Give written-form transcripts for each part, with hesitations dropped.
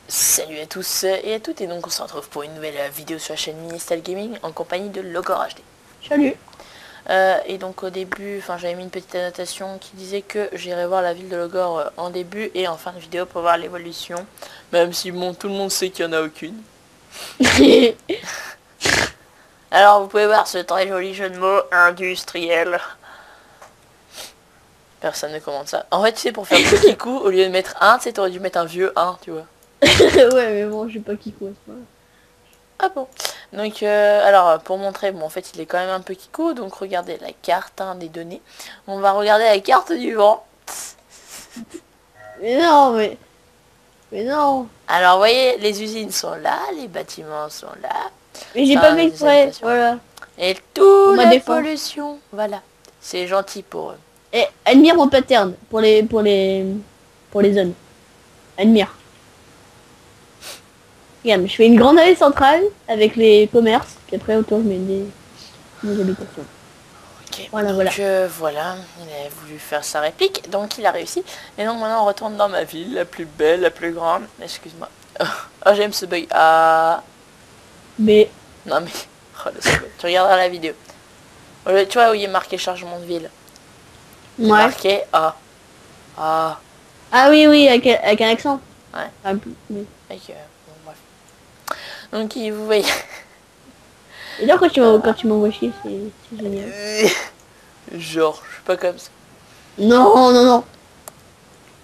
Salut à tous et à toutes, et donc on se retrouve pour une nouvelle vidéo sur la chaîne Ministal Gaming en compagnie de Logor HD. Salut. Et donc au début, j'avais mis une petite annotation qui disait que j'irai voir la ville de Logor en début et en fin de vidéo pour voir l'évolution. Même si bon, tout le monde sait qu'il n'y en a aucune. Alors vous pouvez voir ce très joli jeu de mots industriel. Personne ne commande ça. En fait, tu sais, pour faire le kikou, au lieu de mettre un, tu sais, t'aurais dû mettre un vieux 1, tu vois. Ouais, mais bon, je sais pas qui quoi. Ah bon. Donc alors pour montrer, bon en fait il est quand même un peu kiko, donc regardez la carte des données. On va regarder la carte du vent. Mais non, mais non. Alors vous voyez, les usines sont là, les bâtiments sont là. Mais j'ai Enfin, pas fait les exprès. habitations. Voilà. Et Pour toute ma la défense. pollution, voilà. C'est gentil pour eux. Et admire mon pattern pour les zones. Admire. Regarde, je fais une grande allée centrale avec les commerces, puis après autour je mets des habitations. Ok, Voilà, donc voilà. voilà, il a voulu faire sa réplique, donc il a réussi. Et donc maintenant on retourne dans ma ville, la plus belle, la plus grande. Excuse-moi. Oh, j'aime ce bug. Ah. Mais Non mais, oh, tu regarderas la vidéo. Tu vois où il est marqué chargement de ville. Il est ouais. marqué A. A. Ah oui, oui, avec un accent. Ouais. Ah, oui. Avec, bon, bref. Donc vous voyez. Et là quand tu m'envoies chier, c'est génial. Genre, je suis pas comme ça. Non, non, non.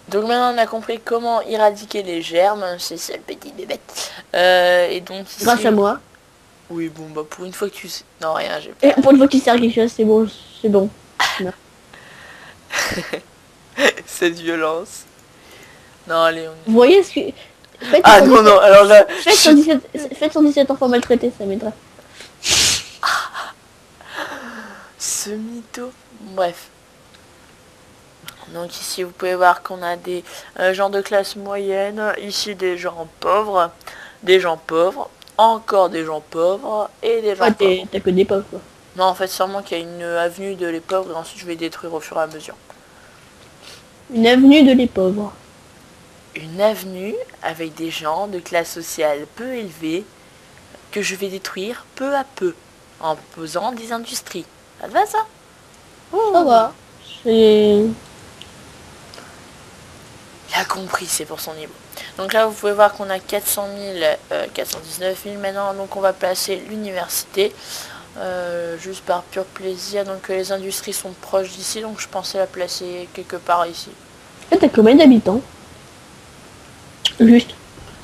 Donc maintenant on a compris comment éradiquer les germes, c'est ça le petit bébé. Et donc ici... Grâce à moi. Oui bon bah pour une fois que tu sais... Non rien, j'ai Et pas... pour une fois qu'il sert à quelque chose, c'est bon, c'est bon. Cette violence. Non allez on... Vous voyez ce que... Faites Ah son non 17... non alors là... Faites son 17 enfants maltraités, ça m'aiderait. Ce mytho. Bref. Donc ici vous pouvez voir qu'on a des gens de classe moyenne, ici des gens pauvres, encore des gens pauvres et des gens Ouais, pauvres. t'as que des pauvres, quoi. Non en fait sûrement qu'il y a une avenue de les pauvres et ensuite je vais détruire au fur et à mesure. Une avenue de les pauvres. Une avenue avec des gens de classe sociale peu élevée que je vais détruire peu à peu en posant des industries. Ça te va ça? Ça va. C'est... Bien compris, c'est pour son niveau. Donc là, vous pouvez voir qu'on a 400 000, 419 000 maintenant. Donc on va placer l'université, juste par pur plaisir. Donc les industries sont proches d'ici, donc je pensais la placer quelque part ici. En fait, t'as combien d'habitants? Juste.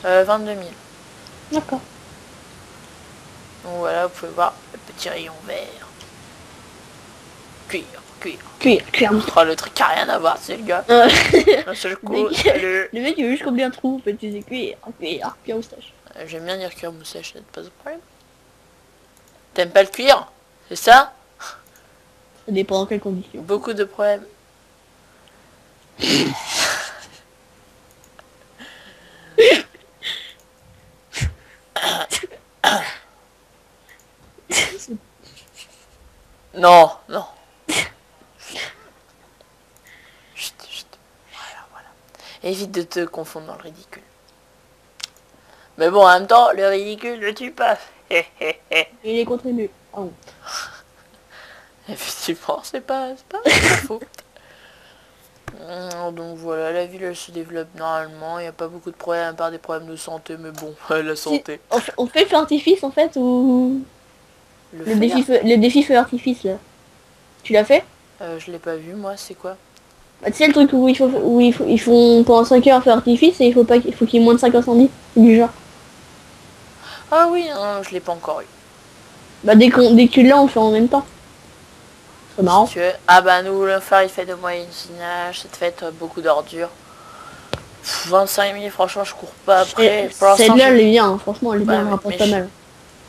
22 000. D'accord. Donc voilà, vous pouvez voir le petit rayon vert. Cuir, cuir. Cuir. Oh, le truc qui a rien à voir, c'est le gars. Un seul coup, Le mec, il veut juste combler un trou, en fait, tu sais, cuir moustache. J'aime bien dire cuir moustache, ça te pose problème. T'aimes pas le cuir? C'est ça? Ça dépend dans quelles conditions. Beaucoup de problèmes. Non, non. Chut, chut. Voilà, voilà. Évite de te confondre dans le ridicule. Mais bon, en même temps, le ridicule ne tue pas. Il est contribué. Oh. Effectivement, c'est pas faux. Donc voilà, la ville elle se développe normalement, il n'y a pas beaucoup de problèmes à part des problèmes de santé, mais bon, la santé. On fait le feu artifice, en fait, ou... Le défi feu artifice, là. Tu l'as fait? Je l'ai pas vu moi, c'est quoi? Bah, tu sais le truc où ils font pendant 5 heures feu artifice et il faut qu'il y ait moins de 5 incendies, du genre. Ah oui, non, je l'ai pas encore eu. Bah dès que tu l'as, on le fait en même temps. C'est marrant. Si tu veux. Ah bah nous, le phare il fait de moyenage, cette fête beaucoup d'ordures. 25 000, franchement je cours pas après. Pour l'instant, Celle-là, elle est bien, hein. Franchement, elle est bien, elle ouais, rapporte mais pas mal.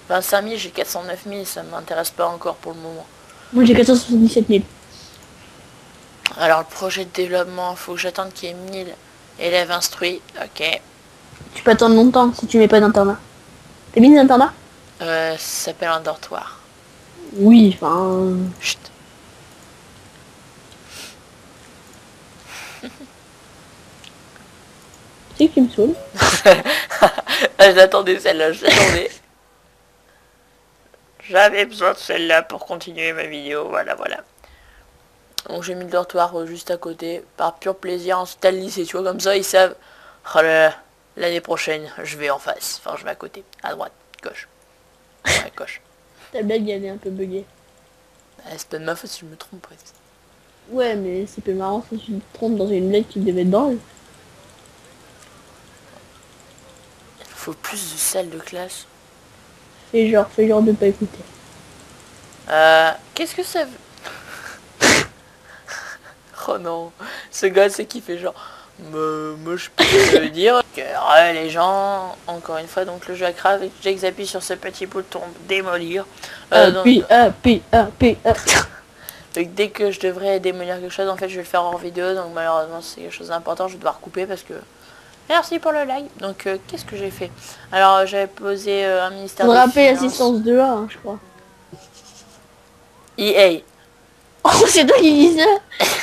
25 000, j'ai 409 000, ça m'intéresse pas encore pour le moment. Moi j'ai 477 000. Alors le projet de développement, faut que j'attende qu'il y ait 1000 élèves instruits. Ok. Tu peux attendre longtemps si tu mets pas d'internat. T'as mis des internats? Ça s'appelle un dortoir. Oui, enfin... Chut. Tu sais que tu me saoules. Ah, je l'attendais celle-là, je l'attendais. J'avais besoin de celle-là pour continuer ma vidéo, voilà, voilà. Donc j'ai mis le dortoir juste à côté, par pur plaisir, ensuite à le lycée, tu vois, comme ça ils savent, oh là là, l'année prochaine, je vais en face, enfin je vais à côté, à droite, gauche. Ouais, gauche. Ta blague, elle est un peu buggée. Ah, c'est pas de ma faute si je me trompe, presque. Ouais, mais c'est plus marrant si tu te trompes dans une blague qui devait être drôle. Il faut plus de salles de classe. Fais genre de pas écouter. Qu'est-ce que ça veut... Oh non, ce gars c'est qui fait genre... Moi je peux dire que les gens, encore une fois, donc le jeu à crave, dès que j'appuie sur ce petit bouton démolir, donc, dès que je devrais démolir quelque chose, en fait je vais le faire hors vidéo, donc malheureusement c'est quelque chose d'important, je vais devoir couper parce que... Merci pour le like. Donc qu'est-ce que j'ai fait? Alors j'avais posé un ministère On des rappelle Finances. l'assistance de A, hein, je crois. EA. Oh, c'est toi qui dis ça.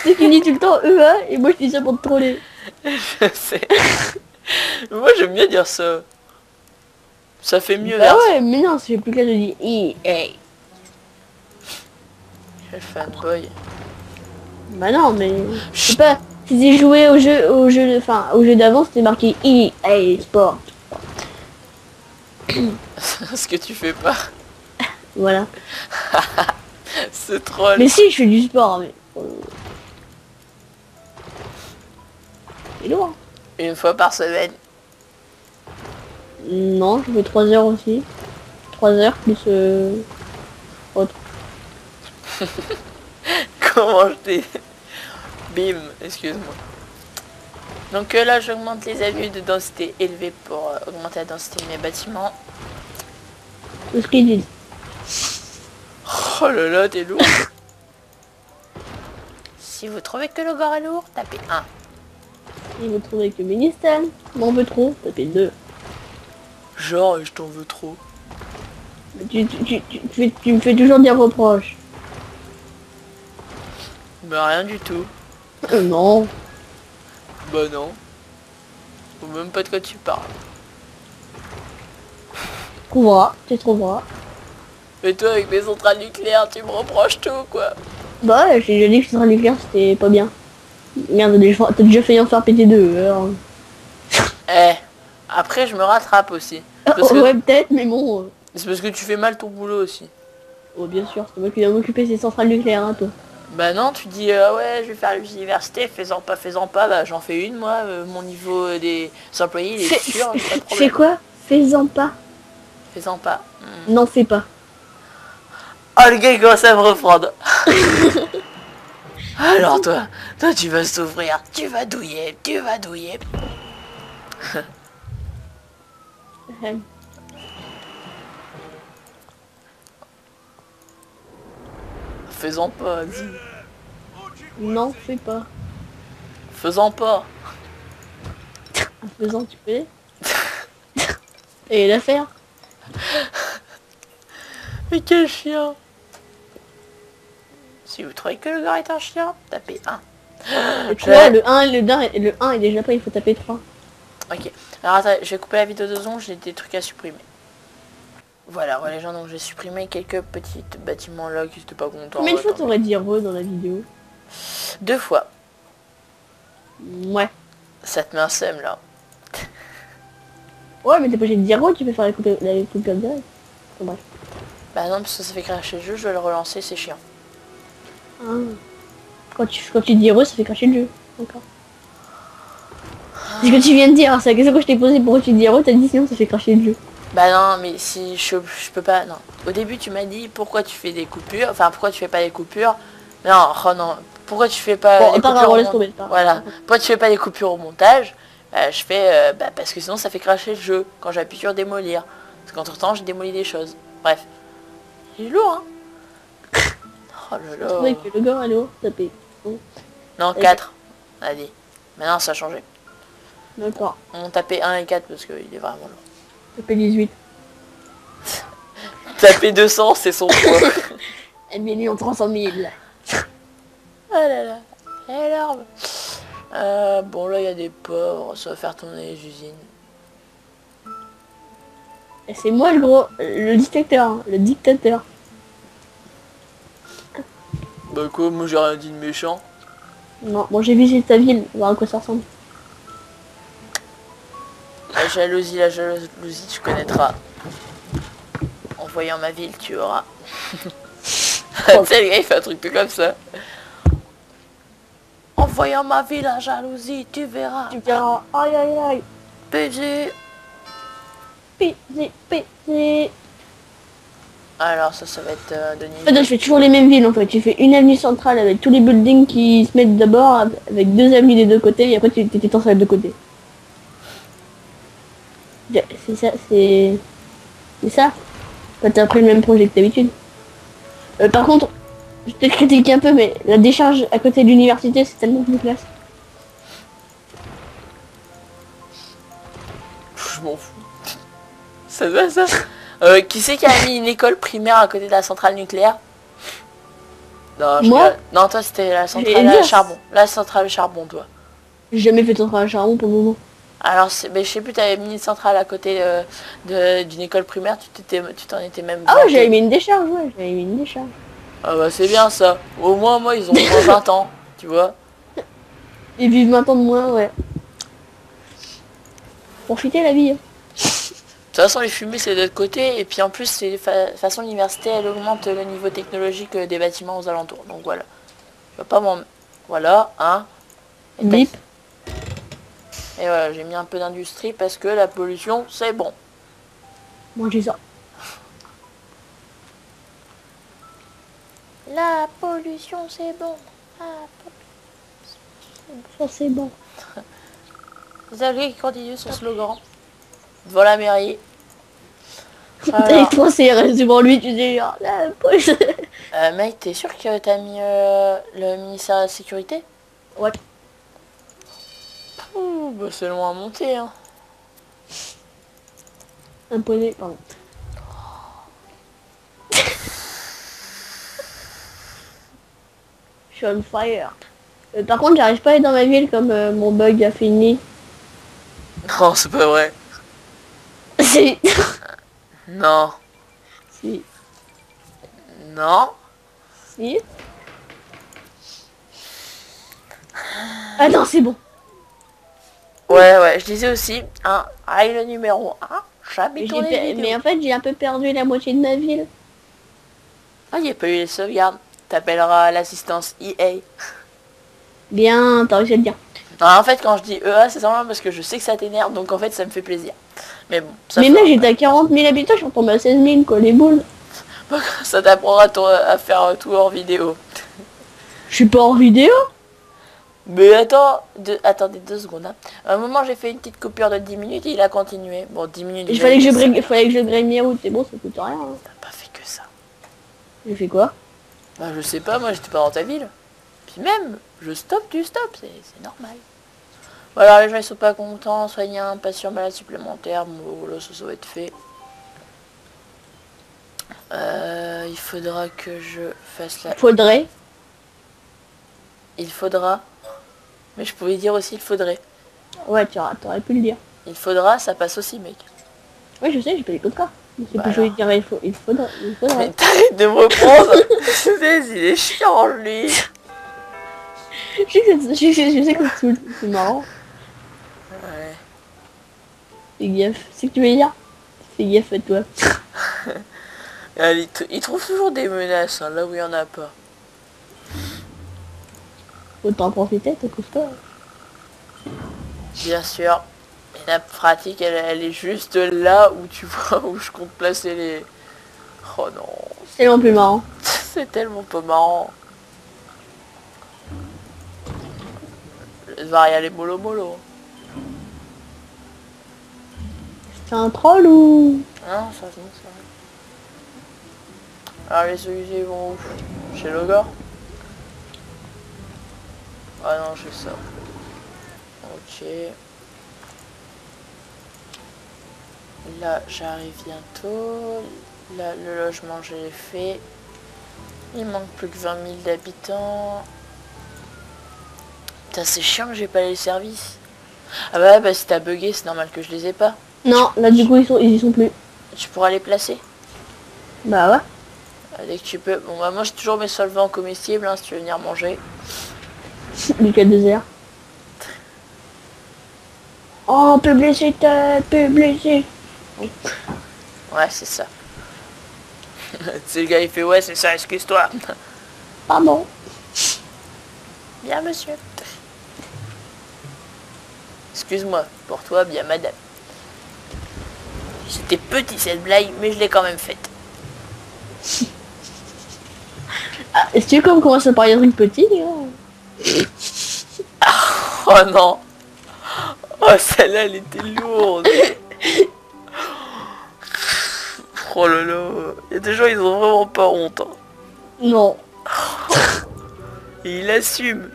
C'est toi qui dis tout le temps EA et moi je dis ça pour te troller. Je sais. Moi j'aime bien dire ça. Ça fait mieux. Bah ouais, mais non, c'est plus clair de dire EA. Quel fanboy. Bah non, mais je sais pas. Si j'ai joué au jeu d'avant, c'était marqué EA Sport. Ce que tu fais pas. Voilà. C'est troll. Mais si, je fais du sport, mais... C'est lourd. Une fois par semaine. Non, je fais 3 heures aussi. 3 heures plus autre. Comment je t'ai... Bim, excuse-moi. Donc là j'augmente les avenues de densité élevée pour augmenter la densité de mes bâtiments. Tout ce qu'il dit. Oh là là, t'es lourd. Si vous trouvez que le gore est lourd, tapez 1. Si vous trouvez que Ministan m'en veut trop, tapez 2. Genre, je t'en veux trop. Tu me fais toujours des reproches. Bah rien du tout. Non. Bah non. Ou même pas de quoi tu parles. Tu trouveras. Mais toi avec mes centrales nucléaires, tu me reproches tout quoi. Bah ouais, j'ai déjà dit que ce nucléaire c'était pas bien. Merde, t'as déjà failli en faire péter deux. Alors... Eh, après je me rattrape aussi. Parce ouais, que... peut-être, mais bon. C'est parce que tu fais mal ton boulot aussi. Oh, bien sûr, c'est moi qui viens m'occuper ces centrales nucléaires, hein, toi. Bah non, tu dis ouais, je vais faire l'université, faisant pas, bah j'en fais une moi, mon niveau des employés il est sûr, pas de problème. Fais quoi? Fais-en pas. Faisant pas. Non, fais pas. Oh le gars il commence à me reprendre. Alors toi tu vas souffrir, tu vas douiller. Faisant pas, dis. Non, fais pas. Faisant pas. En faisant, tu peux. Et l'affaire. Mais quel chien. Si vous trouvez que le gars est un chien, tapez 1. Le 1 est déjà pas, il faut taper 3. Ok. Alors attends, je vais couper la vidéo de secondes, j'ai des trucs à supprimer. Voilà, les gens, donc j'ai supprimé quelques petits bâtiments là qui étaient pas contents. Combien de fois t'aurais dit re dans la vidéo? 2 fois. Ouais. Ça te met un seum là. Ouais, mais t'es pas obligé de dire re, tu peux faire la coupure direct. Bon, bref. Bah non, parce que ça fait cracher le jeu, je vais le relancer, c'est chiant. Ah. Quand tu dis re, ça fait cracher le jeu. D'accord. C'est ce que tu viens de dire, c'est la question que je t'ai posée, pourquoi tu dis re, t'as dit sinon ça fait cracher le jeu. Bah non, mais si je peux pas, non. Au début tu m'as dit pourquoi tu fais des coupures, enfin pourquoi tu fais pas des coupures. Non, oh non, pourquoi tu fais pas les coupures voilà, pourquoi tu fais pas les coupures au montage. Je fais, parce que sinon ça fait cracher le jeu quand j'appuie sur démolir. Parce qu'entre temps j'ai démoli des choses. Bref. Il est lourd hein. Oh là là. C'est vrai que le gars est lourd, tapé. Non, 4. Allez. Maintenant ça a changé. D'accord. On tapait 1 et 4 parce qu'il est vraiment lourd. Tapé 18. Taper 200, c'est son poids. 1 300 000. Oh là là, énorme. Bon là il y a des pauvres, ça va faire tourner les usines. Et c'est moi le gros, le dictateur, hein, le dictateur. Bah quoi, moi j'ai rien dit de méchant. Non, bon j'ai visité ta ville, voir à quoi ça ressemble. La jalousie, tu connaîtras. En voyant ma ville, tu auras. Tu sais, le gars, il fait un truc tout comme ça. En voyant ma ville, la jalousie, tu verras. Tu verras, aïe aïe aïe. PG. PG. Alors ça va être de niveau. En fait, je fais toujours les mêmes villes en fait. Tu fais une avenue centrale avec tous les buildings qui se mettent d'abord, avec deux avenues des deux côtés, et après tu t'étends sur les deux côtés. C'est ça, c'est... C'est ça. Quand t'as pris le même projet que d'habitude. Par contre, je te critique un peu, mais la décharge à côté de l'université, c'est tellement plus classe. Je m'en fous. Ça va ça. Qui c'est qui a mis une école primaire à côté de la centrale nucléaire? Non, Moi non, toi c'était la centrale à charbon. La centrale à charbon, toi. J'ai jamais fait de centrale à charbon pour le moment. Alors, mais je sais plus, t'avais mis une centrale à côté d'une école primaire, tu t'en étais même... Ah ouais, j'avais mis une décharge, ouais, j'avais mis une décharge. Ah bah c'est bien ça. Au moins, moi, ils ont moins 20 ans, tu vois. Ils vivent 20 ans de moins, ouais. Profitez la vie. Hein. De toute façon, les fumées, c'est de l'autre côté. Et puis en plus, de toute façon, l'université, elle augmente le niveau technologique des bâtiments aux alentours. Donc voilà. Je vais pas m'en... Voilà, hein. Bip. Et voilà, j'ai mis un peu d'industrie parce que la pollution, c'est bon. Mangez ça. La pollution, c'est bon. Ça, c'est bon. Vous avez qui continue son slogan devant la mairie. T'as pensé devant lui, tu dis oh, la poche. Mec, t'es sûr que t'as mis le ministère de la Sécurité? Ouais. Ouh, bah c'est loin à monter, hein. Imposé, pardon. Je suis on fire. Par contre, j'arrive pas à être dans ma ville comme mon bug a fini. Non, c'est pas vrai. Si. Non. Si. Non. Si. Ah non, c'est bon. Ouais, je disais aussi, hein, le numéro 1, jamais tourné vidéo. Mais en fait, j'ai un peu perdu la moitié de ma ville. Ah, il n'y a pas eu les sauvegardes. T'appelleras l'assistance EA. Bien, t'as réussi à le dire. Non, en fait, quand je dis EA, c'est simplement parce que je sais que ça t'énerve, donc en fait, ça me fait plaisir. Mais bon, ça mais là, j'étais à 40 000 habitants, je suis retombé à 16 000, quoi, les boules. Ça t'apprendra à faire tout hors vidéo. Je suis pas hors vidéo. Mais attendez 2 secondes. Hein. À un moment, j'ai fait une petite coupure de 10 minutes et il a continué. Bon, 10 minutes... Il fallait que je grille mes routes, c'est bon, ça coûte rien. Hein. T'as pas fait que ça. J'ai fait quoi? Bah, je sais pas, moi, j'étais pas dans ta ville. Puis même, je stoppe, tu stoppes, c'est normal. Bon, alors, les gens, ils sont pas contents. Soigner un patient malade supplémentaire. Bon, là, ça va être fait. Il faudra que je fasse la... Il faudra. Mais je pouvais dire aussi il faudrait. Ouais, t'aurais pu le dire. Il faudra, ça passe aussi, mec. Oui, je sais, j'ai pas les codes cas. Mais c'est plus joli de dire il faudra. Mais t'arrêtes de me reprendre. Il est chiant, lui. Je sais que c'est marrant. Ouais. Fais gaffe. C'est ce que tu veux dire? Fais gaffe à toi. Il trouve toujours des menaces, hein, là où il y en a pas. Autant en profiter, t'écoutes-toi. Bien sûr. Et la pratique, elle est juste là où tu vois où je compte placer les... Oh non. C'est tellement plus marrant. C'est tellement pas marrant. Il va y aller mollo mollo. C'est un troll ou... Non, ça se ça. Alors les solutions vont où? Chez Logor? Ah non, je sais ça. Ok. Là, j'arrive bientôt. Là, le logement, je l'ai fait. Il manque plus que 20 000 d'habitants. Putain, c'est chiant que j'ai pas les services. Ah bah si t'as bugué, c'est normal que je les ai pas. Non, là du coup ils y sont plus. Tu pourras les placer Bah ouais. dès que tu peux. Bon bah moi j'ai toujours mes solvants comestibles hein, si tu veux venir manger. Lucas 2R. Oh, publicité, publicité. Ouais c'est ça. C'est le gars il fait ouais c'est ça, excuse-toi. Pardon. Bien monsieur. Excuse-moi, pour toi bien madame. C'était petit cette blague mais je l'ai quand même faite. Ah, est-ce que comme commence à parler de trucs petits, hein? Oh non. Oh celle-là elle était lourde. Oh là là. Il y a des gens ils ont vraiment pas honte. Hein. Non. Et il assume.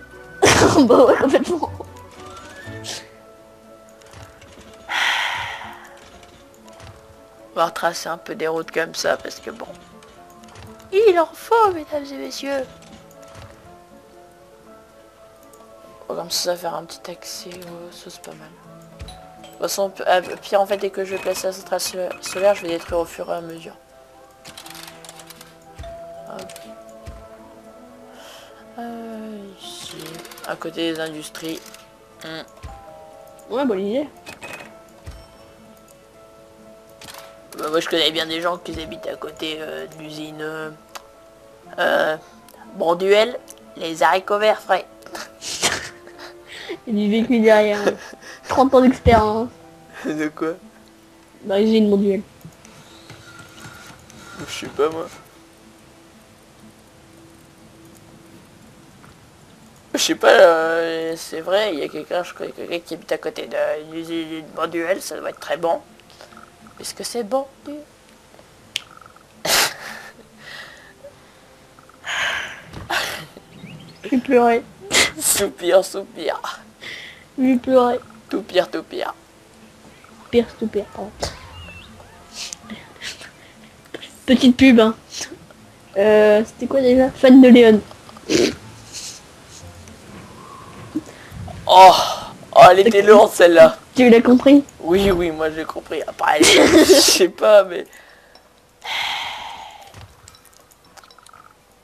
Bah ouais, complètement. On va retracer un peu des routes comme ça parce que bon. Il en faut mesdames et messieurs. Oh, comme ça faire un petit accès, ça c'est pas mal. De toute façon, pire en fait dès que je vais placer la centrale solaire, je vais détruire au fur et à mesure. Hop. Ici, à côté des industries. Ouais, bonne idée. Bah, moi je connais bien des gens qui habitent à côté de l'usine Bonduel, les haricots verts frais. Il y a du vécu derrière. 30 ans d'expérience. De quoi? Dans l'usine mondiale. Je sais pas moi. Je sais pas, c'est vrai, il y a quelqu'un, je connais quelqu'un qui habite à côté de l'usine Bonduel, ça doit être très bon. Est-ce que c'est bon? Je vais pleurer. Soupir, soupir. Je vais pleurer. Tout pire, tout pire. Pire, tout pire. Pardon. Petite pub, hein. C'était quoi déjà? Fan de Léon. Oh, oh elle était lourde celle-là. Tu l'as compris? Oui, oui, moi j'ai compris. Après, je sais pas, mais...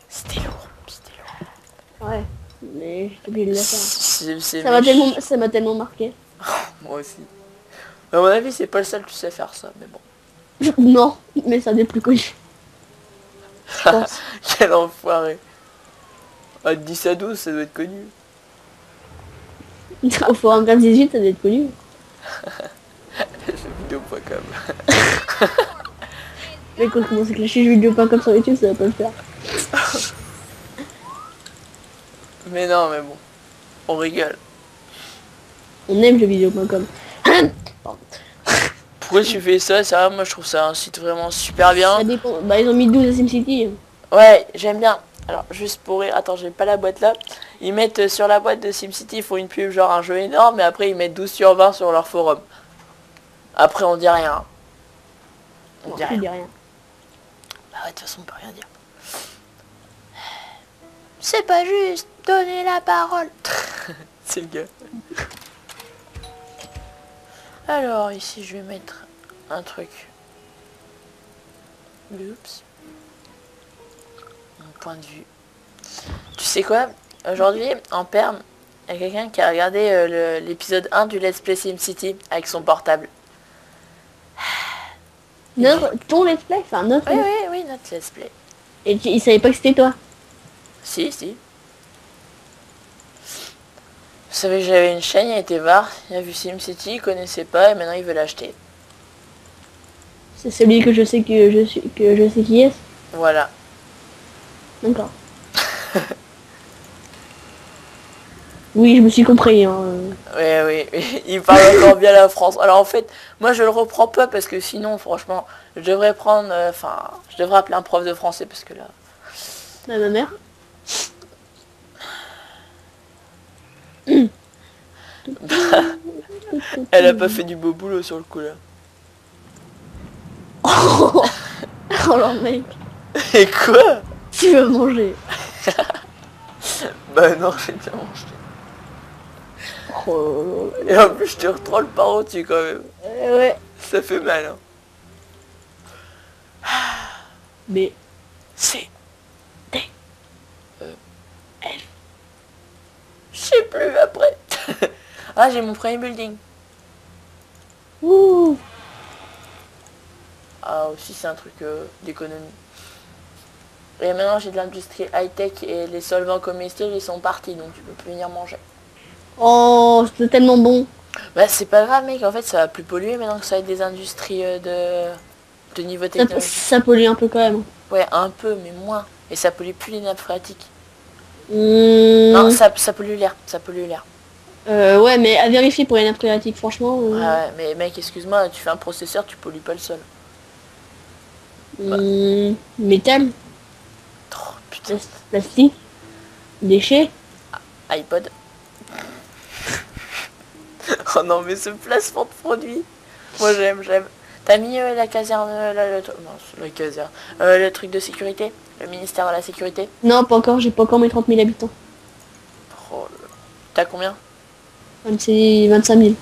C'était lourd, c'était lourd. Ouais. Mais j'ai oublié de la faire. Ça m'a tellement marqué. Moi aussi. À mon avis, c'est pas le seul qui sait faire ça, mais bon. Non, mais ça n'est plus connu. Je pense. Quel enfoiré. À 10 à 12, ça doit être connu. Au forum 18, ça doit être connu. Jeuxvideo.com. Mais quand on commence à clasher jeuxvideo.com sur YouTube, ça va pas le faire. Mais non, mais bon. On rigole. On aime jeuxvideo.com. Pourquoi tu fais ça? Ça, moi je trouve ça un site vraiment super bien. Ça dépend. Bah ils ont mis 12 à SimCity. Ouais, j'aime bien. Alors, juste pour rire, attends, j'ai pas la boîte là. Ils mettent sur la boîte de SimCity, ils font une pub genre un jeu énorme, mais après ils mettent 12 sur 20 sur leur forum. Après on dit rien. On dit rien. Bah ouais, de toute façon on peut rien dire. C'est pas juste, donnez la parole. C'est le gars. Alors ici je vais mettre un truc. Oups. Mon point de vue. Tu sais quoi? Aujourd'hui, en perm, il y a quelqu'un qui a regardé l'épisode 1 du Let's Play SimCity avec son portable. Ton let's play? Enfin notre Oui, let's oui, oui, notre Let's Play. Et il savait pas que c'était toi? Si, si. Vous savez que j'avais une chaîne, il a été voir, il a vu SimCity, il connaissait pas et maintenant il veut l'acheter. C'est celui que je sais que je sais qui est. Voilà. D'accord. Oui, je me suis compris. Hein. Oui, oui, il parle encore bien la France. Alors en fait, moi je le reprends pas parce que sinon, franchement, je devrais prendre, je devrais appeler un prof de français parce que là... Bah, ma mère. Elle a pas fait du beau boulot sur le coup là. Oh alors mec, Et quoi? tu veux manger? Bah non, j'ai déjà mangé. Oh, Et en plus, je te retrolle par au-dessus quand même. ouais. Ça fait mal, hein. B. C. D. F. Je sais plus après. Ah, j'ai mon premier building. Ouh. Ah, aussi, c'est un truc d'économie. Et maintenant, j'ai de l'industrie high-tech et les solvants comestibles, ils sont partis, donc tu peux plus venir manger. Oh, c'est tellement bon. Bah, c'est pas grave, mec. En fait, ça va plus polluer maintenant que ça va être des industries de niveau technologique. Ça pollue un peu quand même. Ouais, un peu, mais moins. Et ça pollue plus les nappes phréatiques. Non, Mmh. ça pollue l'air. Ça pollue l'air. Ouais, mais à vérifier pour les nappes phréatiques, franchement. Ouais, mais mec, excuse-moi, tu fais un processeur, tu pollues pas le sol. Bah, Métal, oh, putain. plastique, déchets. iPod. Oh non, mais ce placement de produit. Moi, j'aime. T'as mis la caserne, la caserne, le truc de sécurité, le ministère de la sécurité. Non, pas encore, j'ai pas encore mes 30 000 habitants. Oh, t'as combien? 25 000.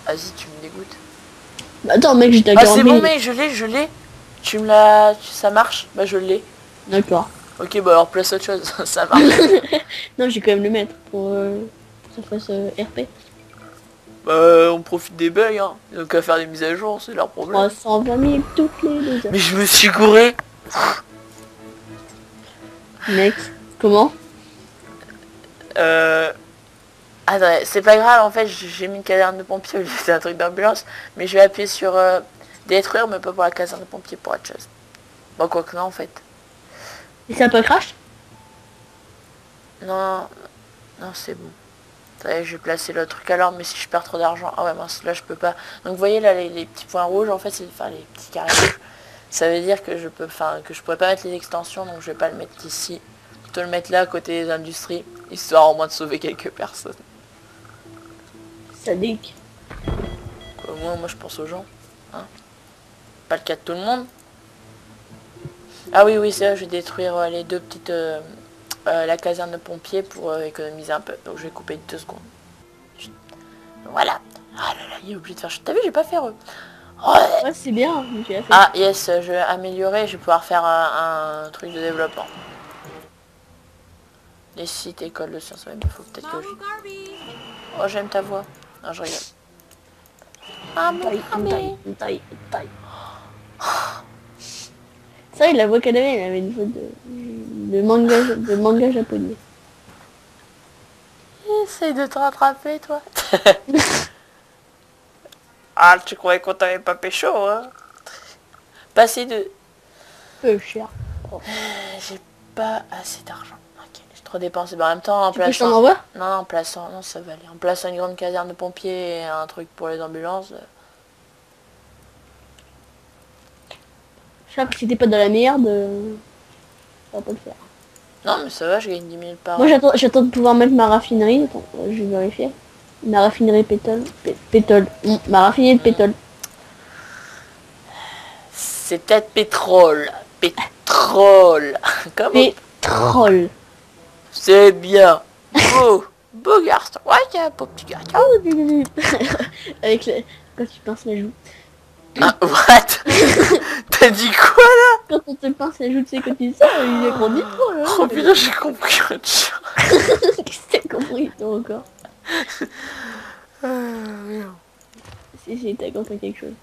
Vas-y, tu me dégoûtes. Bah, attends, mec, j'étais à Ah, 40 c'est 000. bon, mec, je l'ai. Tu me l'as... Ça marche? Bah, je l'ai. D'accord. Ok, bah alors place autre chose, ça marche. Non, j'ai quand même le mettre pour que ça fasse RP. Bah, on profite des bugs, hein. Donc à faire des mises à jour, c'est leur problème. 320 000 toutes les 2 heures. Mais je me suis gouré. Mec, comment? Attends, c'est pas grave, en fait, j'ai mis une caserne de pompier au lieu d'un truc d'ambulance. Mais je vais appuyer sur détruire, mais pas pour la caserne de pompier, pour autre chose. Bon, quoi que non, en fait. Et ça peut crash? Non, non, c'est bon. Attendez, je vais placer le truc alors, mais si je perds trop d'argent... Ah ouais, mince, là, je peux pas. Donc, vous voyez, là, les petits points rouges, en fait, c'est... Enfin, les petits carrés rouges. Ça veut dire que je peux... Enfin, que je pourrais pas mettre les extensions, donc je vais pas le mettre ici. Plutôt le mettre là, à côté des industries, histoire au moins de sauver quelques personnes. Ça déque. Moi, je pense aux gens. Hein, pas le cas de tout le monde. Ah oui, oui, c'est vrai, je vais détruire les deux petites... la caserne de pompiers pour économiser un peu. Donc je vais couper 2 secondes. Voilà. Ah là là, il est obligé de faire... T'as vu, j'ai pas fait heureux. Oh, Ouais, c'est bien, mais tu l'as fait. ah yes, je vais améliorer, je vais pouvoir faire un truc de développement. Les sites écoles de sciences, ouais, mais il faut peut-être que je... Oh, j'aime ta voix. Non, je rigole. Ah, mon Taille. Ça, il la voix qu'elle avait une voix de manga japonais. Essaye de te rattraper, toi. Ah, tu croyais qu'on t'avait pas pécho, hein? Passer de... Peu cher. J'ai pas assez d'argent. Ok, j'ai trop dépensé. Bah, en même temps, en Tu veux que je t'en plaçant... envoie? Non, en plaçant... Non, ça va aller. En plaçant une grande caserne de pompiers et un truc pour les ambulances... Je sais que si t'es pas dans la merde, ça va pas le faire. Non, mais ça va, je gagne 10 000 par Moi, an. j'attends de pouvoir mettre ma raffinerie. Attends, je vais vérifier. Ma raffinerie pétole. Pétole. Ma raffinerie de pétole. C'est peut-être pétrole. Pétrole. Comment? Pétrole. C'est bien. Beau. Beau garçon. Ouais, il y a un beau petit garçon. Avec le... Quand tu pinces la joue. Ah, what? T'as dit quoi là? Quand on te pince la joue, tu sais, quand tu dis ça, il a grandi trop là. Oh putain, j'ai compris autre chose. Qu'est-ce que t'as compris toi encore? Rien. Si, t'as compris quelque chose.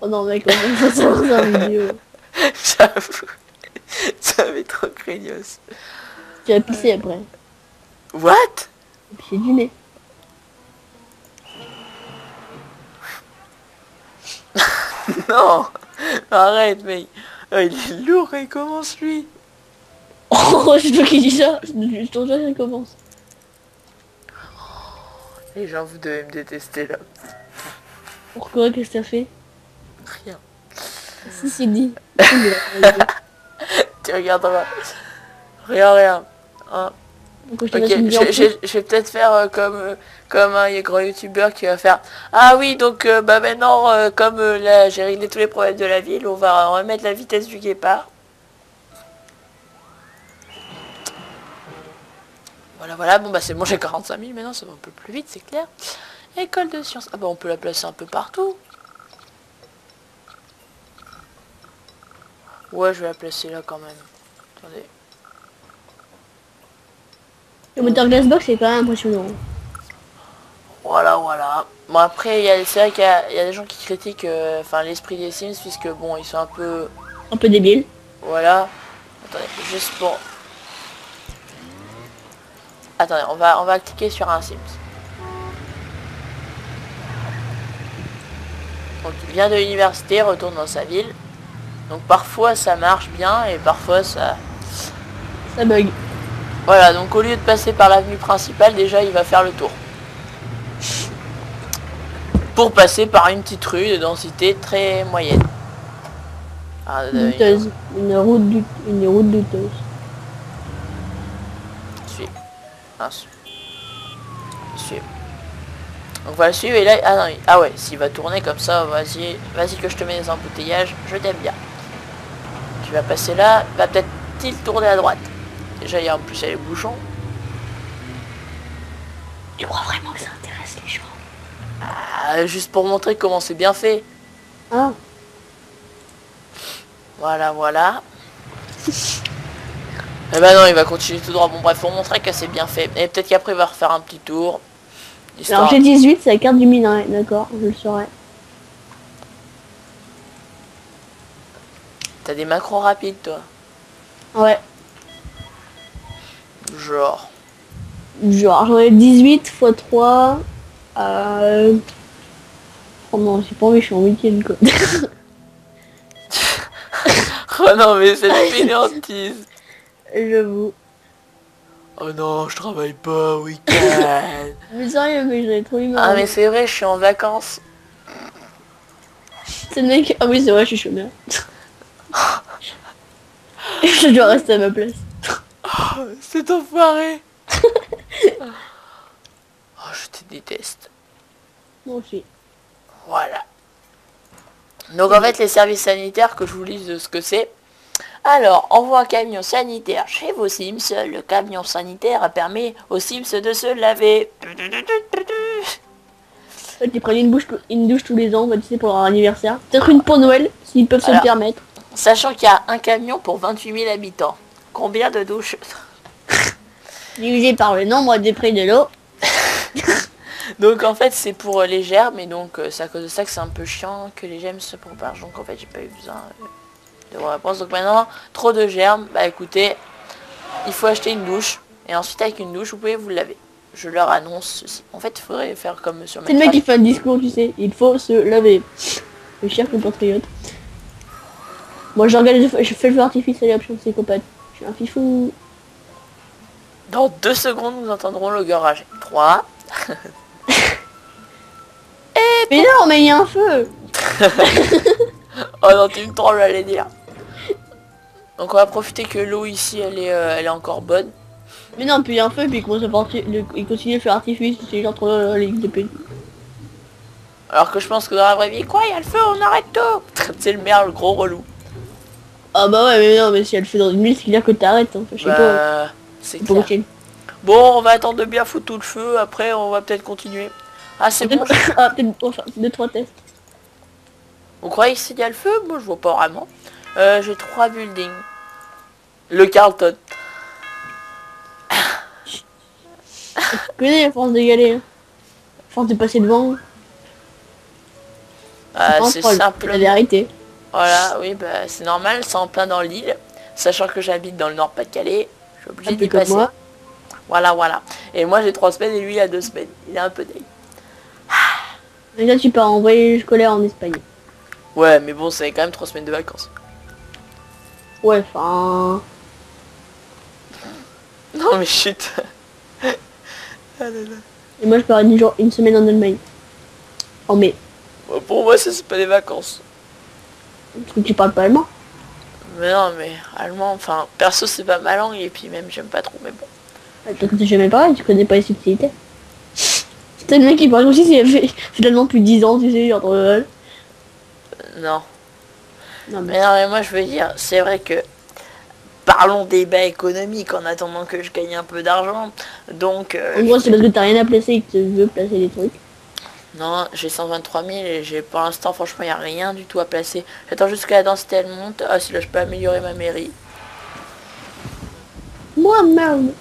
Oh non mec, on va faire ça dans une vidéo. J'avoue. Ça va être trop craignos. Tu vas pisser après. What? Et puis c'est du nez. Non. Arrête, mec. Il est lourd, il commence lui. Oh, c'est toi qui dis ça. Je t'en jure, ça commence. Les gens, vous devez me détester là. Pourquoi? Qu'est-ce que t'as fait? Rien. Si, c'est dit. Tu regarderas. Rien. Hein. Pourquoi je Ok, te fasse une vidéo en plus? je vais peut-être faire comme un grand youtubeur qui va faire ah oui donc bah maintenant comme là j'ai réglé tous les problèmes de la ville, on va remettre la vitesse du guépard. Voilà, voilà. Bon, bah c'est bon, j'ai 45 000 maintenant, ça va un peu plus vite, c'est clair. École de sciences. Ah bah on peut la placer un peu partout. Ouais, je vais la placer là quand même. Attendez. Le moteur Glassbox c'est quand même impressionnant. Voilà, voilà. Bon après, c'est vrai qu'il y a des gens qui critiquent enfin l'esprit des Sims, puisque bon, ils sont un peu... Un peu débile. Voilà. Attendez, juste pour... Attendez, on va cliquer sur un Sims. Donc il vient de l'université, retourne dans sa ville. Donc parfois ça marche bien et parfois ça... Ça bug. Voilà, donc au lieu de passer par l'avenue principale, déjà il va faire le tour. Pour passer par une petite rue de densité très moyenne. Douteuse. Une route douteuse. Suivre. Suivre. Donc voilà, suivre et là... Ah non, ah ouais, s'il va tourner comme ça, vas-y que je te mets des embouteillages, je t'aime bien. Tu vas passer là, va peut-être-il tourner à droite. Déjà, en plus, il y a les bouchons. Tu crois vraiment que ça intéresse les gens? Ah, juste pour montrer comment c'est bien fait. Ah. Voilà, voilà. Eh ben non, il va continuer tout droit. Bon, bref, pour montrer que c'est bien fait. Et peut-être qu'après, il va refaire un petit tour. Histoire... Alors, j'ai 18, c'est la carte du minerai, d'accord, je le saurai. T'as des macros rapides, toi? Ouais. Genre j'en ai 18 x 3. Oh non, j'ai pas envie, je suis en week-end quoi. Oh non, mais c'est la fainéantise. J'avoue. Oh non, je travaille pas week-end. Mais sérieux, mais j'en ai trop eu marre. Ah mais c'est vrai, je suis en vacances. C'est le mec... Ah oui, c'est vrai, je suis chômeur. Je dois rester à ma place. Oh, c'est enfoiré. Oh, je te déteste. Moi aussi. Voilà. Donc en fait, les services sanitaires, que je vous lise de ce que c'est. Alors, envoie un camion sanitaire chez vos Sims. Le camion sanitaire permet aux Sims de se laver. Tu prends une douche tous les ans, bah, tu sais, pour leur anniversaire. Peut-être une pour Noël, s'ils peuvent se le permettre. Sachant qu'il y a un camion pour 28 000 habitants. Combien de douches? Divisé par le nombre des prix de l'eau. Donc en fait c'est pour les germes et donc c'est à cause de ça que c'est un peu chiant que les germes se propagent. Donc en fait j'ai pas eu besoin de vos réponses. Donc maintenant, trop de germes, bah écoutez, il faut acheter une douche. Et ensuite avec une douche vous pouvez vous laver. Je leur annonce ceci. En fait il faudrait faire comme sur C'est le mec qui fait un discours, tu sais, il faut se laver. Le cher compatriote. Moi je fais le feu artificiel et option psychopathe. Je suis un fifou. Dans 2 secondes nous entendrons le garage. 3. Mais non, mais il y a un feu. Oh non, tu me trolles, j'allais dire. Donc on va profiter que l'eau ici elle est encore bonne. Mais non, puis il y a un feu, puis il continue à faire artifice, c'est genre trop les XDP. Alors que je pense que dans la vraie vie, quoi, il y a le feu, on arrête tout. C'est le maire, le gros relou. Ah bah ouais, mais non, mais si elle fait dans une minute, c'est clair que t'arrêtes, hein. Je sais pas. C'est clair. Bon, on va attendre de bien foutre tout le feu, après on va peut-être continuer. Ah c'est bon. Ah, peut-être enfin, 2-3 tests. Vous croyez qu'il y a le feu? Moi je vois pas vraiment. J'ai 3 buildings. Le Carlton. Tu connais la force d'égaler, hein. Force de passer devant. C'est simple. La vérité. Voilà, oui, bah c'est normal, c'est en plein dans l'île. Sachant que j'habite dans le Nord-Pas-de-Calais, je suis obligé d'y passer. Moi. Voilà, voilà. Et moi j'ai 3 semaines et lui il a 2 semaines. Il est un peu dingue. Et là tu pars en voyage scolaire en Espagne. Ouais, mais bon, c'est quand même 3 semaines de vacances. Ouais, enfin... Non mais chut. Et moi je pars une semaine en Allemagne. En mai. Pour moi ça c'est pas des vacances. Parce que tu parles pas allemand. Mais non, mais allemand, enfin, perso c'est pas ma langue et puis même j'aime pas trop, mais bon. Toi que t'as jamais parlé, tu connais pas les subtilités. C'est le mec qui parle aussi, il fait finalement plus de 10 ans, tu sais, genre... Non. Non mais moi je veux dire, c'est vrai que parlons débat économique en attendant que je gagne un peu d'argent. Donc, En gros, c'est parce que t'as rien à placer et que tu veux placer des trucs. non, j'ai 123 000 et j'ai pour l'instant, franchement, il n'y a rien du tout à placer. J'attends juste que la densité elle monte. Ah, si là, je peux améliorer ma mairie. Moi, merde.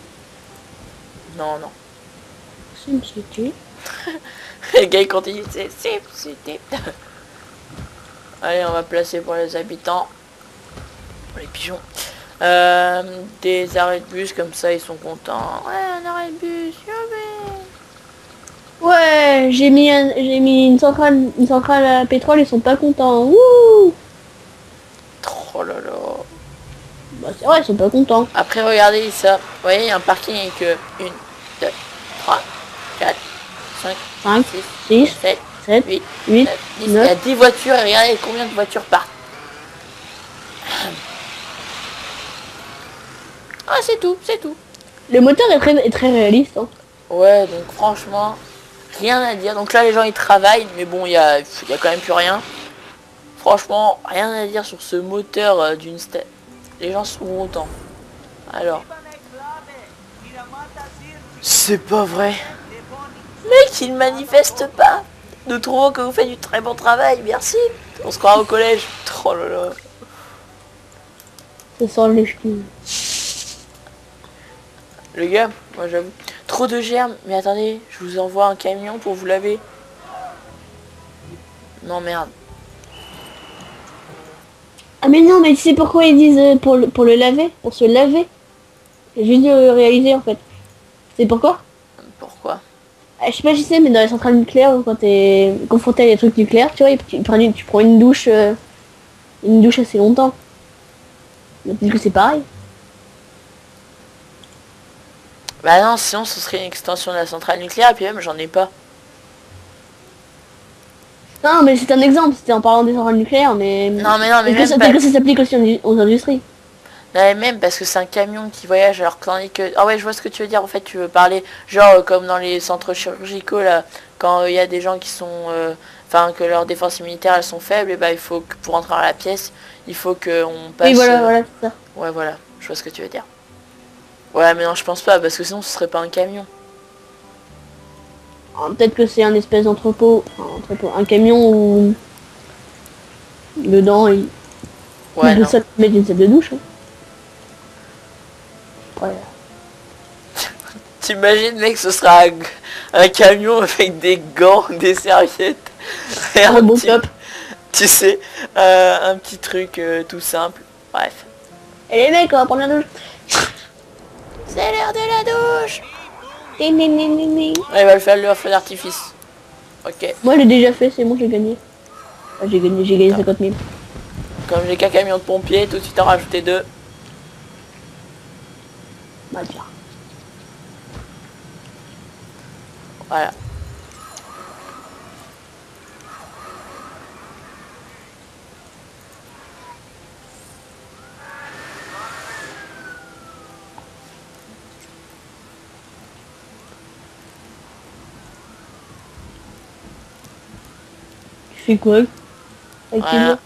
Non, non. SimCity. Le gars, il continue, c'est SimCity. Allez, on va placer pour les habitants. Pour les pigeons. Des arrêts de bus, comme ça, ils sont contents. Ouais, un arrêt de bus, youpi. Ouais, j'ai mis une centrale à pétrole, ils sont pas contents. Wouh. Oh là là. Bah c'est vrai, ils sont pas contents. Après, regardez ça. Vous voyez, il y a un parking avec 1, 2, 3, 4, 5, 5, 6, 6, 7, 7, 8, 8, 9, 10. Il y a 9. 10 voitures et regardez combien de voitures partent. Ah, c'est tout, c'est tout. Le moteur est très réaliste. Hein. Ouais, donc franchement, rien à dire. Donc là, les gens, ils travaillent, mais bon, il y a quand même plus rien. Franchement, rien à dire sur ce moteur d'une stèle. Les gens sont contents. Alors. C'est pas vrai. Mec, il ne manifeste pas. Nous trouvons que vous faites du très bon travail, merci. On se croira au collège. Oh là là. Ça sent les cheveux. Le gars, moi j'avoue. Trop de germes. Mais attendez, je vous envoie un camion pour vous laver. Non, merde. Ah mais non, mais tu sais pourquoi ils disent pour le laver? Pour se laver? J'ai juste dû réaliser en fait. C'est pourquoi? Pourquoi? Je sais pas si c'est, mais dans les centrales nucléaires, quand t'es confronté à des trucs nucléaires, tu vois, tu prends une douche assez longtemps. Donc du coup c'est pareil. Bah non, sinon ce serait une extension de la centrale nucléaire, et puis même j'en ai pas. Non mais c'est un exemple, c'était en parlant des centrales nucléaires, mais... Non mais non, mais Est-ce même pas. que ça s'applique aussi aux industries? Non, mais même parce que c'est un camion qui voyage alors que tandis que... Ah ouais, je vois ce que tu veux dire, en fait tu veux parler, genre comme dans les centres chirurgicaux là, quand il y a des gens qui sont... Enfin, que leurs défenses immunitaires elles sont faibles, et bah il faut que pour entrer dans la pièce, il faut qu'on passe... Oui voilà, voilà, c'est ça. Ouais voilà, je vois ce que tu veux dire. Ouais mais non, je pense pas, parce que sinon ce serait pas un camion. Peut-être que c'est un espèce d'entrepôt, un camion où dedans il Ouais, de non. ça mettre une salle de douche. Hein. Ouais. T'imagines mec, ce sera un camion avec des gants, des serviettes, et Un bon petit, top. tu sais, un petit truc tout simple. Bref. Et les mecs, on va prendre la douche. C'est l'heure de la douche. Ding, ding, ding, ding, ding. Ouais, il va le faire le feu d'artifice. Ok. Moi j'ai déjà fait, c'est bon, j'ai gagné. Ah, j'ai gagné 50 000. Comme j'ai qu'un camion de pompier, tout de suite en rajouter 2. Bah tiens. Voilà. Tu fais quoi avec tes Voilà. doigts?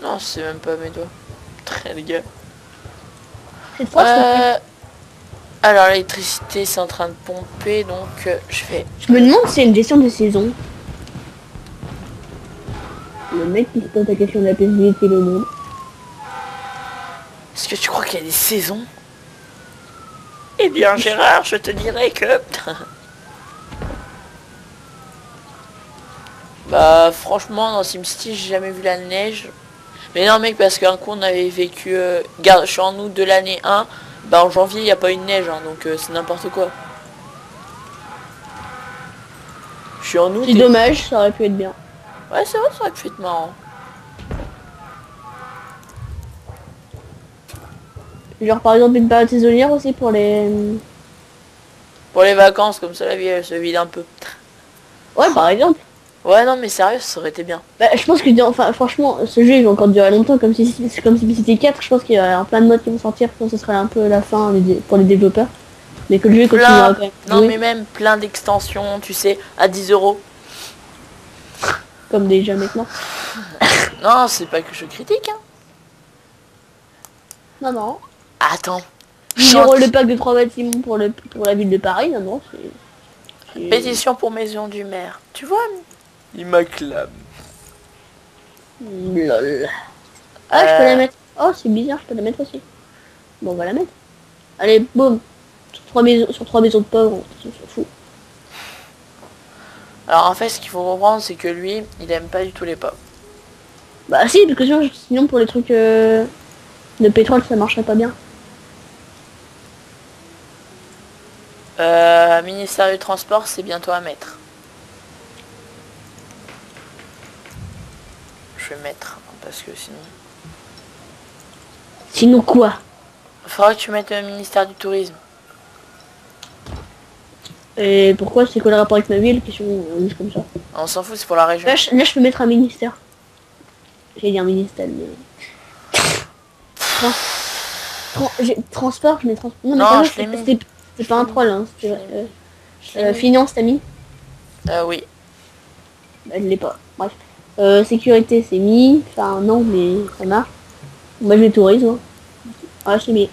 Non, c'est même pas mes doigts. Très les gars. Cette fois, Alors l'électricité c'est en train de pomper, donc je vais... je me demande si c'est une gestion de saison. Le mec qui se pose la question de la paisibilité le monde. Est-ce que tu crois qu'il y a des saisons? Eh bien Gérard, je te dirais que... Bah franchement dans SimCity j'ai jamais vu la neige. Mais non mec, parce qu'un coup on avait vécu... Regarde, je suis en août de l'année 1. Bah en janvier il n'y a pas eu de neige, hein, donc c'est n'importe quoi. Je suis en août C'est et... dommage, ça aurait pu être bien. Ouais c'est vrai, ça aurait pu être marrant. Genre par exemple une période saisonnière aussi pour les... Pour les vacances, comme ça la vie elle se vide un peu. Ouais par exemple. Ouais non mais sérieux, ça aurait été bien. Bah, je pense que enfin franchement ce jeu il va encore durer longtemps comme si c'était 4. Je pense qu'il y a plein de modes qui vont sortir. Je pense que ce serait un peu la fin pour les développeurs. Mais que le jeu continuera quand même. Non mais même plein d'extensions, tu sais, à 10 €. Comme déjà maintenant. Non, c'est pas que je critique, hein. Non non. Attends. Ils auront le pack de 3 bâtiments pour la ville de Paris, non, c'est... Pétition pour maison du maire. Tu vois, il m'acclame. Lol. Ah, je peux la mettre. Oh, c'est bizarre, je peux la mettre aussi. Bon, on va la mettre. Allez, boum. Sur 3 maisons de pauvres, on s'en fout. Alors en fait, ce qu'il faut comprendre, c'est que lui, il aime pas du tout les pauvres. Bah si, parce que sinon pour les trucs de pétrole, ça marcherait pas bien. Ministère du Transport, c'est bientôt à mettre. Je vais mettre, parce que sinon... Sinon quoi? Faudra que tu mettes le ministère du Tourisme. Et pourquoi? C'est quoi le rapport avec ma ville? Question juste comme ça. On s'en fout, c'est pour la région. Là, je peux mettre un ministère. J'allais dire ministère, mais... Transport, je mets transport. Non, je l'ai mis. C'était pas un troll, hein. Finance, t'as mis? Oui. Bah, je l'ai pas. Bref. Sécurité, c'est mis. Enfin, non, mais ça marche. Moi, je mets tourisme. Hein. Ah, c'est mis.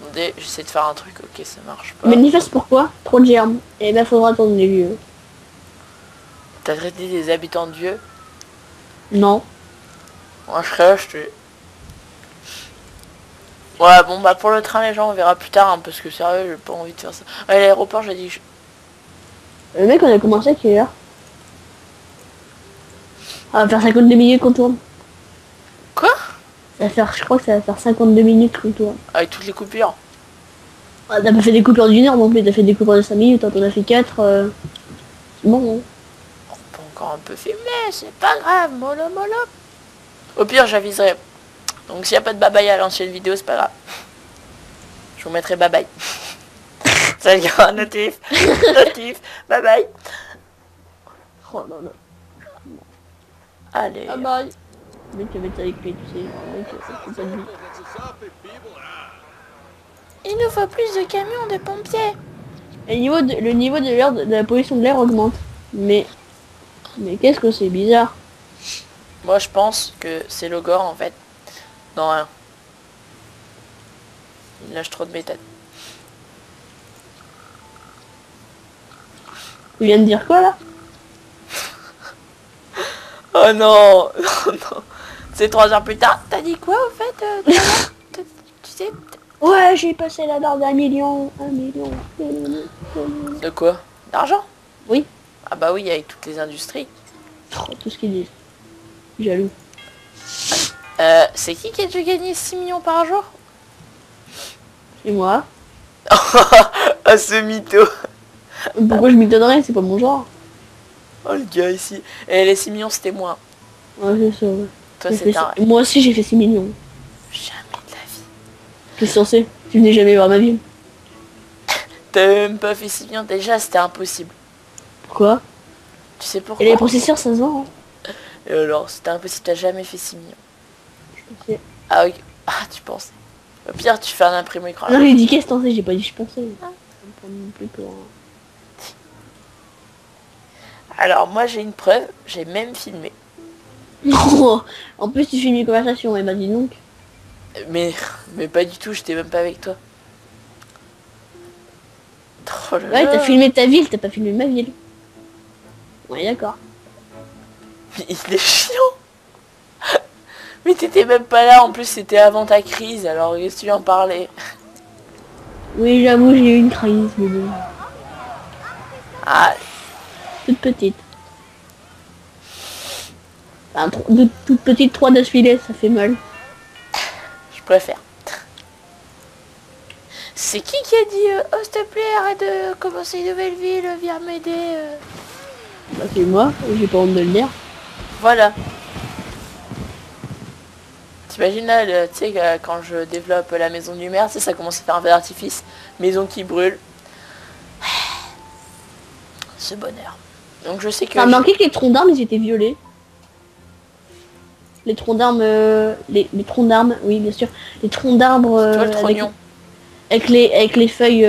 Attendez, j'essaie de faire un truc, ok, ça marche pas. Manifeste pourquoi? Trop de germes. Et ben, faudra attendre les lieux. T'as traité des habitants de Dieu? Non. Moi, je serais là, je te... Ouais, bon, bah, pour le train, les gens, on verra plus tard, hein, parce que sérieux, j'ai pas envie de faire ça. Ouais, l'aéroport, j'ai dit que je... Le mec, on a commencé à quelle heure? On va faire 52 minutes qu'on tourne. Quoi? Ça va faire, je crois que ça va faire 52 minutes qu'on tourne. Avec toutes les coupures. Ah, t'as pas fait des coupures d'une heure non plus, t'as fait des coupures de 5 minutes, t'en as fait 4. C'est bon, hein. On peut encore un peu filmer, c'est pas grave, mollo mollo. Au pire, j'aviserai. Donc s'il n'y a pas de babaye à l'ancienne vidéo, c'est pas grave. Je vous mettrai babaye. Salut, notif. Notif, babaye. Oh non, non. Allez. Ah bah, le mec va mettre avec lui, tu sais. Le mec, c'est pas de vie. Il nous faut plus de camions de pompiers. Et le niveau de l'air, de la pollution de l'air augmente. Mais qu'est-ce que c'est bizarre. Moi, je pense que c'est le gore, en fait. Non, rien. Il lâche trop de méthane. Tu viens de dire quoi, là? Oh non. Non, non. C'est 3 heures plus tard. T'as dit quoi, au fait tout à l'heure tu sais? Ouais, j'ai passé la barre d'1 million. 1 million. De quoi? D'argent? Oui. Ah bah oui, avec toutes les industries. Oh, tout ce qu'ils disent. Jaloux. C'est qui a dû gagner 6 millions par jour? Et moi? Ah, ce mytho. Pourquoi je m'y donnerais? C'est pas mon genre. Oh, le gars ici. Et les 6 millions, c'était moi. Ouais, c'est ça, ouais. Toi, c'est un... Moi aussi, j'ai fait 6 millions. Jamais de la vie. Qu'est-ce que c'est? Tu venais jamais voir ma vie. T'as même pas fait 6 millions. Déjà, c'était impossible. Pourquoi? Tu sais pourquoi? Et les processeurs, ça se vend, hein. Et alors, c'était impossible. T'as jamais fait 6 millions. Je sais. Ah oui. Ah, tu penses. Au pire, tu fais un imprimé écran. Non, j'ai dit qu'est-ce que t'en sais, j'ai pas dit je pensais. Ah. Pas non plus pour... Alors, moi, j'ai une preuve. J'ai même filmé. Non. En plus, tu filmes une conversation, et bah dis donc. Mais pas du tout. J'étais même pas avec toi. Oh là Ouais, là. t'as filmé ta ville, t'as pas filmé ma ville. Ouais, d'accord. Il est chiant. Mais t'étais même pas là. En plus, c'était avant ta crise. Alors, qu'est-ce que tu en parlais? Oui, j'avoue, j'ai eu une crise, mais bon. Ah, Toute petite. Enfin, toute petite, 3 d'affilée, ça fait mal. je préfère. C'est qui a dit oh s'il te plaît arrête de commencer une nouvelle ville, viens m'aider Bah c'est moi, j'ai pas honte de le dire. Voilà. T'imagines là, tu sais, quand je développe la maison du maire, tu sais, ça commence à faire un feu d'artifice. Maison qui brûle. Ce bonheur. Donc je sais que... T'as remarqué que les troncs d'armes, ils étaient violets. Les troncs d'armes, les troncs d'armes, oui bien sûr. Les troncs d'arbres Toi le trognon. avec les feuilles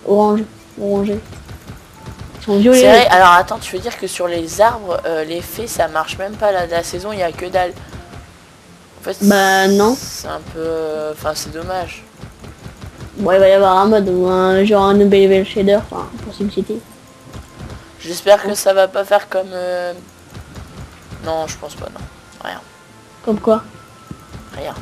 orangées. Ils sont violets. C'est vrai, alors attends, tu veux dire que sur les arbres, les fées, ça marche même pas, la saison, il y a que dalle. En fait, Bah non. c'est un peu... Enfin, c'est dommage. Bon, il va y avoir un mode ou un genre un nouvel level shader, enfin, pour SimCity. J'espère que ça va pas faire comme... Non, je pense pas, non. Rien, Comme quoi? rien.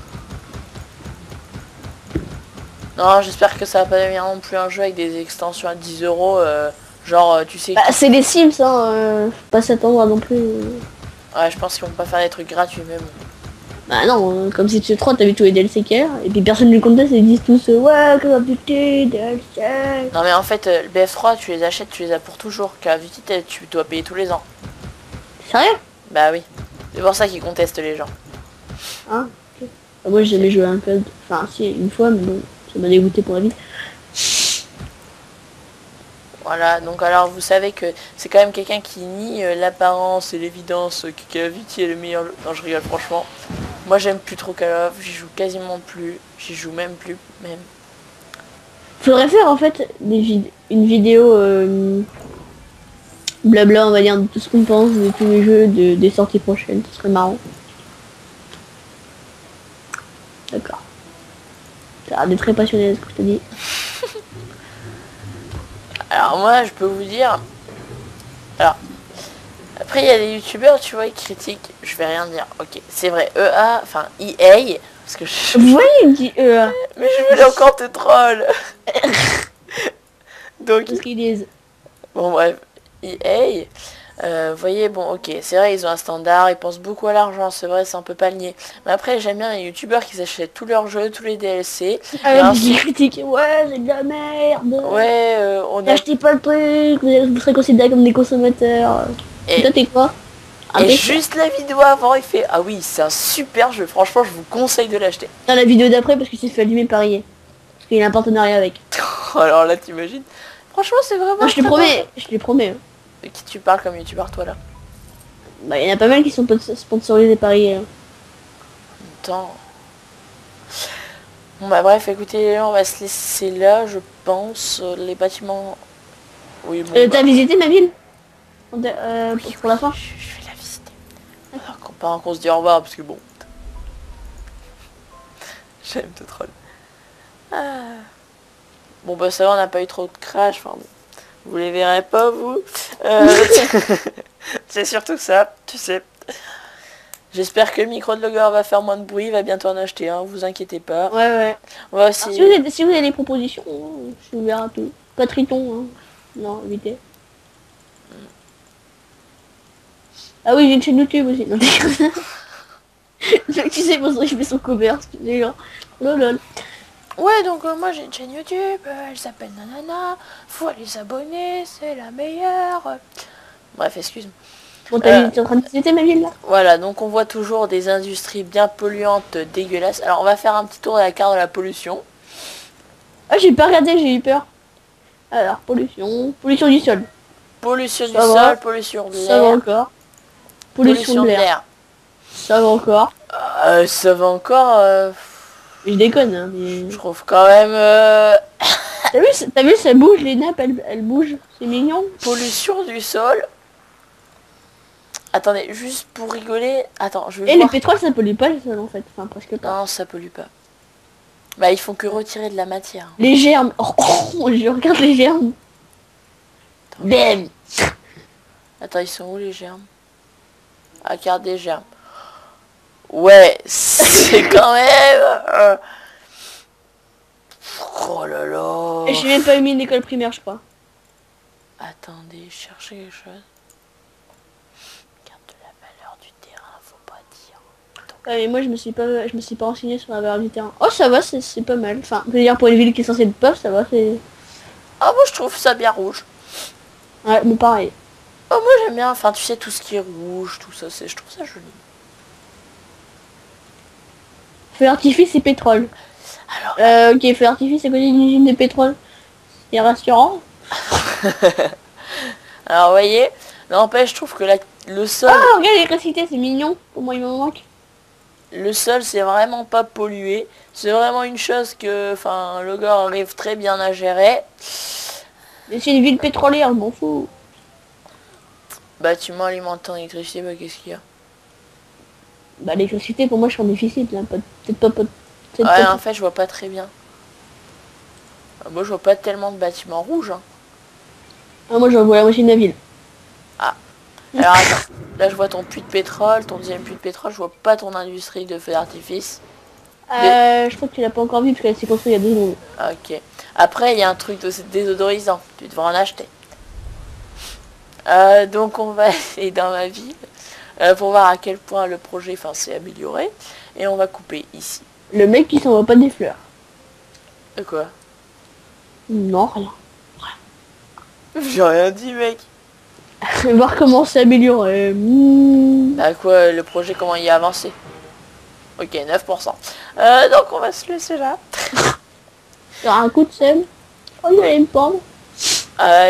Non, j'espère que ça va pas devenir non plus un jeu avec des extensions à 10 euros. Genre, tu sais... Bah, c'est les Sims, hein. Faut pas s'attendre à non plus. Ouais, je pense qu'ils vont pas faire des trucs gratuits, mais bon. Bah non, comme si tu 3 t'avais tous les DLC qu'il y a, et puis personne ne conteste et ils disent tous ouais, Call of Duty, DLC. Non, mais en fait, le BF3, tu les achètes, tu les as pour toujours. Call of Duty, tu dois payer tous les ans. Sérieux? Bah oui. C'est pour ça qu'ils contestent les gens. Hein? Ok. Bah, moi j'ai jamais joué à un code, enfin si, une fois, mais bon, ça m'a dégoûté pour la vie. Voilà, donc alors vous savez que c'est quand même quelqu'un qui nie l'apparence et l'évidence que Call of Duty est le meilleur jeu. Non, je rigole, franchement. Moi j'aime plus trop Call of, j'y joue quasiment plus, j'y joue même plus, même. Faudrait faire en fait une vidéo blabla, on va dire, de tout ce qu'on pense de tous les jeux des sorties prochaines, ce serait marrant. D'accord. Ça a l'air d'être très passionné ce que je te dis. Alors moi je peux vous dire... Alors, après il y a des youtubeurs, tu vois, ils critiquent, je vais rien dire. Ok, c'est vrai, EA, enfin EA, parce que je... Vous voyez, il dit Mais je voulais encore te troll. Donc, tout ce qu'ils disent. bon bref, EA, vous voyez, bon ok, c'est vrai, ils ont un standard, ils pensent beaucoup à l'argent, c'est vrai, ça on peut pas le nier. Mais après, j'aime bien les youtubeurs qui achètent tous leurs jeux, tous les DLC. Et Ah, ensuite, ils critiquent, ouais, c'est de la merde. ouais, on a... N'achetez pas le truc, vous serez considérés comme des consommateurs. Et toi, t'es quoi? Un Et pêcheur. juste la vidéo avant, il fait, ah oui, c'est un super jeu, franchement, je vous conseille de l'acheter. Dans la vidéo d'après, parce qu'il s'est fait allumer par EA. Parce qu'il a un partenariat avec. Alors là, t'imagines? Franchement, c'est vraiment... Non, je te très promets, bon je te promets. Hein. jeu. De qui tu parles comme youtubeur, toi, là? Bah, il y en a pas mal qui sont sponsorisés par EA. Hein. Attends. Bon bah bref, écoutez, on va se laisser là, je pense. Les bâtiments... Oui, bon, T'as visité ma ville pour la fin? je vais la visiter. Alors pendant qu'on se dit au revoir, parce que bon... J'aime te troll. Ah. Bon bah ça va, on n'a pas eu trop de crash, enfin bon. Vous les verrez pas, vous. C'est surtout ça, tu sais. J'espère que le micro de Logger va faire moins de bruit, il va bientôt en acheter un, vous inquiétez pas. Ouais, ouais. On va Alors, aussi... si vous avez des propositions, je suis ouvert à tout. Pas Triton, hein. Non, évitez. Ah oui, j'ai une chaîne YouTube aussi. Non, tu sais, pour ça, je fais son commerce. Tu genre, lol. Ouais, donc moi j'ai une chaîne YouTube, elle s'appelle Nanana, faut aller s'abonner, c'est la meilleure. Bref, excuse-moi. Bon, t'es en train de visiter ma ville là? Voilà, donc on voit toujours des industries bien polluantes, dégueulasses. Alors on va faire un petit tour de la carte de la pollution. Ah, j'ai pas regardé, j'ai eu peur. Alors, pollution. Pollution du sol. Pollution du Ça va. sol, pollution de Ça va l'air, encore. Pollution de l'air. Ça va encore. Ça va encore, Je déconne, hein, mais... je trouve quand même... T'as vu, ça bouge, les nappes, elles bougent. C'est mignon. pollution du sol. Attendez, juste pour rigoler... Attends, je vais Et le voir... pétrole, ça pollue pas le sol, en fait. Enfin, presque pas. Non, ça pollue pas. Bah, ils font que retirer de la matière. Les germes. Oh, je regarde les germes. Bam. Attends, ils sont où les germes? Ah, carte des germes. Ouais, c'est quand même... Oh là là. Et j'ai même pas mis une école primaire, je crois. Attendez, cherchez quelque chose. Carte de la valeur du terrain, faut pas dire. Ouais, mais moi, je me suis pas renseigné sur la valeur du terrain. Oh, ça va, c'est pas mal. Enfin, je veux dire, pour une ville qui est censée être pauvre, ça va, c'est... Ah, moi je trouve ça bien rouge. Ouais, mais pareil. Oh, moi j'aime bien, enfin tu sais, tout ce qui est rouge, tout ça, je trouve ça joli. Feu d'artifice et pétrole. Alors, Ok, feu d'artifice à côté d'une usine de pétrole. C'est rassurant. alors vous voyez, n'empêche, je trouve que le sol, Ah, regarde l'électricité, c'est mignon. Pour moi, il me manque. le sol c'est vraiment pas pollué. C'est vraiment une chose que, enfin, le gars arrive très bien à gérer. Mais c'est une ville pétrolière, je m'en fous. Bâtiment alimentant en électricité, bah qu'est-ce qu'il y a? Bah l'électricité pour moi je suis en déficit là, peut-être pas, peut-être Ouais, pas. en fait, je vois pas très bien. Moi, je vois pas tellement de bâtiments rouges, hein. Ah, moi je vois la moitié de la ville. Ah. Alors, attends. Là, je vois ton puits de pétrole, ton deuxième puits de pétrole. Je vois pas ton industrie de feux d'artifice. Je crois que tu l'as pas encore vu parce qu'elle s'est construite il y a 2 secondes. Ok. Après, il y a un truc de désodorisant. Tu devrais en acheter. Donc, on va aller dans ma ville pour voir à quel point le projet s'est amélioré. Et on va couper ici. Le mec qui s'envoie pas des fleurs. Quoi? Non, rien. J'ai rien dit, mec. Voir comment c'est amélioré. Bah quoi, le projet, comment il a avancé? Ok, 9%. Donc, on va se laisser là. Sur un coup de sème. Oh, il allait me pendre.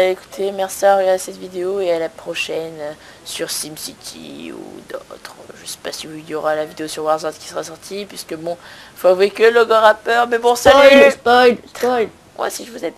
Écoutez, merci d'avoir regardé cette vidéo et à la prochaine sur SimCity ou d'autres. Je sais pas si il y aura la vidéo sur Warzone qui sera sortie, puisque bon, faut avouer que le logo rappeur, mais bon, salut. Spoil. Moi aussi je vous aime.